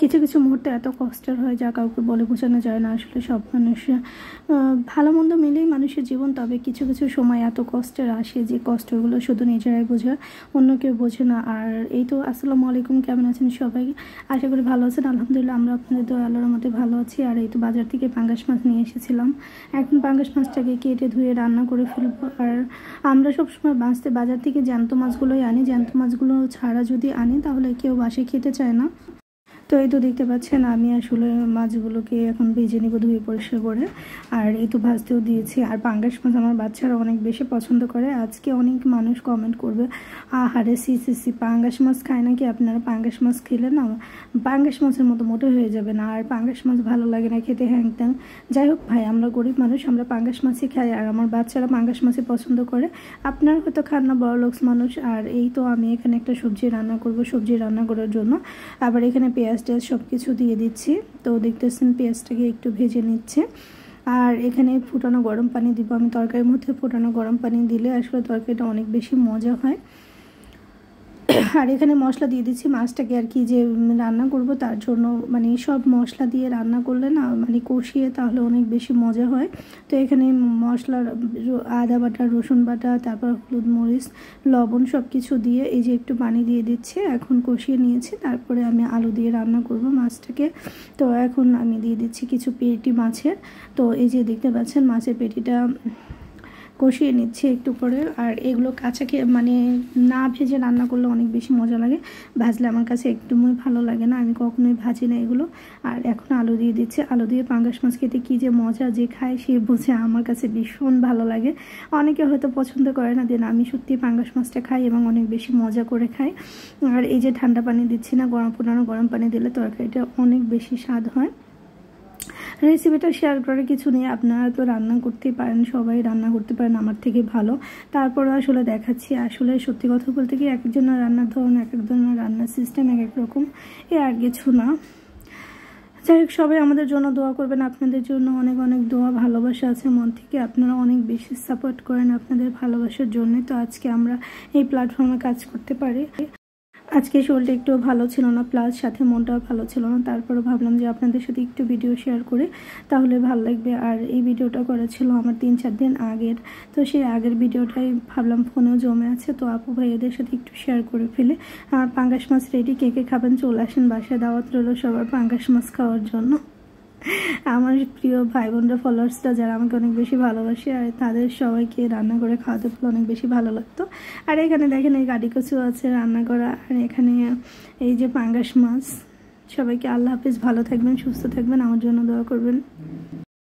কিছু কিছু মুহূর্তে এত কষ্টের হয় যা কাউকে বলে বোঝানো যায় না। আসলে সব মানুষ ভালো মন্দ মিলেই মানুষের জীবন, তবে কিছু কিছু সময় এত কষ্টের আসে যে কষ্টগুলো শুধু নিজেরাই বোঝে, অন্য কেউ বোঝে না। আর এই তো, আসসালামু আলাইকুম, কেমন আছেন সবাই? আশা করি ভালো আছেন। আলহামদুলিল্লাহ আমরা আপনাদের দোয়া আল্লাহর মধ্যে ভালো আছি। আর এই তো বাজার থেকে পাঙ্গাস মাছ নিয়ে এসেছিলাম, এখন পাঙ্গাস মাছটাকে কেটে ধুয়ে রান্না করে ফেলবো। আর আমরা সবসময় বাজার থেকে জ্যান্ত মাছগুলোই আনি, জ্যান্ত মাছগুলো ছাড়া যদি আনি তাহলে কেউ বাসে খেতে চায় না। তো এই তো দেখতে পাচ্ছেন আমি আসলে মাছগুলোকে এখন ভেজে নিব ধুয়ে পরিষ্কার করে। আর এই তো ভাজতেও দিয়েছি। আর পাঙ্গাস মাছ আমার বাচ্চারা অনেক বেশি পছন্দ করে। আজকে অনেক মানুষ কমেন্ট করবে, আহারে সি সি সি, পাঙ্গাস মাছ খায় নাকি আপনারা? পাঙ্গাস মাছ খেলে না পাঙ্গাস মাছের মতো মোটো হয়ে যাবে না। আর পাঙ্গাস মাছ ভালো লাগে না খেতে, হ্যাং ত্যাং। যাই হোক ভাই, আমরা গরিব মানুষ, আমরা পাঙ্গাস মাছই খাই। আর আমার বাচ্চারা পাঙ্গাস মাছই পছন্দ করে। আপনারা হয়তো খান না, বড় লোকস মানুষ। আর এই তো আমি এখানে একটা সবজি রান্না করব, সবজি রান্না করার জন্য আবার এখানে পেঁয়াজ সব কিছু দিয়ে দিচ্ছি। তো দেখতেছেন পেঁয়াজটাকে একটু ভেজে নিচ্ছে। আর এখানে ফুটানো গরম পানি দিব আমি। তরকারির মধ্যে ফুটানো গরম পানি দিলে আসলে তরকারিটা অনেক বেশি মজা হয়। আর এখানে মশলা দিয়ে দিচ্ছি মাছটাকে আর কি যে রান্না করব তার জন্য, মানে সব মশলা দিয়ে রান্না করলে না, মানে কষিয়ে, তাহলে অনেক বেশি মজা হয়। তো এখানে মশলা, আদা বাটা, রসুন বাটা, তারপর হলুদ, মরিচ, লবণ সব কিছু দিয়ে এই যে একটু পানি দিয়ে দিচ্ছি। এখন কষিয়ে নিয়েছি, তারপরে আমি আলু দিয়ে রান্না করব মাছটাকে। তো এখন আমি দিয়ে দিচ্ছি কিছু পেটি মাছের। তো এই যে দেখতে পাচ্ছেন মাছের পেটিটা কষিয়ে নিচ্ছি একটু করে। আর এগুলো কাঁচা মানে না ভেজে রান্না করলে অনেক বেশি মজা লাগে, ভাজলে আমার কাছে একদমই ভালো লাগে না, আমি কখনোই ভাজি না এগুলো। আর এখন আলু দিয়ে দিচ্ছি। আলু দিয়ে পাঙ্গাস মাছ খেতে কী যে মজা, যে খায় সে বোঝে। আমার কাছে ভীষণ ভালো লাগে। অনেকে হয়তো পছন্দ করে না, দেন আমি সত্যি পাঙ্গাস মাছটা খাই এবং অনেক বেশি মজা করে খাই। আর এই যে ঠান্ডা পানি দিচ্ছি না, গরম পানি দিলে তরকারিটা অনেক বেশি স্বাদ হয়। রেসিপিটা শেয়ার করার কিছু নেই, আপনারা তো রান্না করতেই পারেন, সবাই রান্না করতে পারেন আমার থেকে ভালো। তারপরে আসলে দেখাচ্ছি, আসলে সত্যি কথা বলতে কি এক একজনের রান্নার ধরন, এক একজনের রান্নার সিস্টেম এক এক রকম, আর কিছু না। যাই হোক, সবাই আমাদের জন্য দোয়া করবেন। আপনাদের জন্য অনেক অনেক দোয়া, ভালোবাসা আছে মন থেকে। আপনারা অনেক বেশি সাপোর্ট করেন আপনাদের ভালোবাসার জন্য, তো আজকে আমরা এই প্ল্যাটফর্মে কাজ করতে পারি। আজকে শরীরটা একটু ভালো ছিল না, প্লাস সাথে মনটাও ভালো ছিল না। তারপরে ভাবলাম যে আপনাদের সাথে একটু ভিডিও শেয়ার করে তাহলে ভালো লাগবে। আর এই ভিডিওটা করা ছিল আমার 3-4 দিন আগের। তো সেই আগের ভিডিওটাই ভাবলাম ফোনেও জমে আছে, তো আপু ভাইয়াদের সাথে একটু শেয়ার করে ফেলে। আমার পাঙ্গাস মাছ রেডি, কে কে খাবেন চলে আসেন বাসায়, দাওয়াত রইল সবার পাঙ্গাস মাছ খাওয়ার জন্য। আমার প্রিয় ভাই বোনরা, ফলোয়ার্সরা যারা আমাকে অনেক বেশি ভালোবাসে, আর তাদের সবাইকে রান্না করে খাওয়াতে পারলে অনেক বেশি ভালো লাগতো। আর এখানে দেখেন এই গাড়ি কচু আছে রান্না করা, আর এখানে এই যে পাঙ্গাস মাছ। সবাইকে আল্লাহ হাফিজ, ভালো থাকবেন, সুস্থ থাকবেন, আমার জন্য দোয়া করবেন।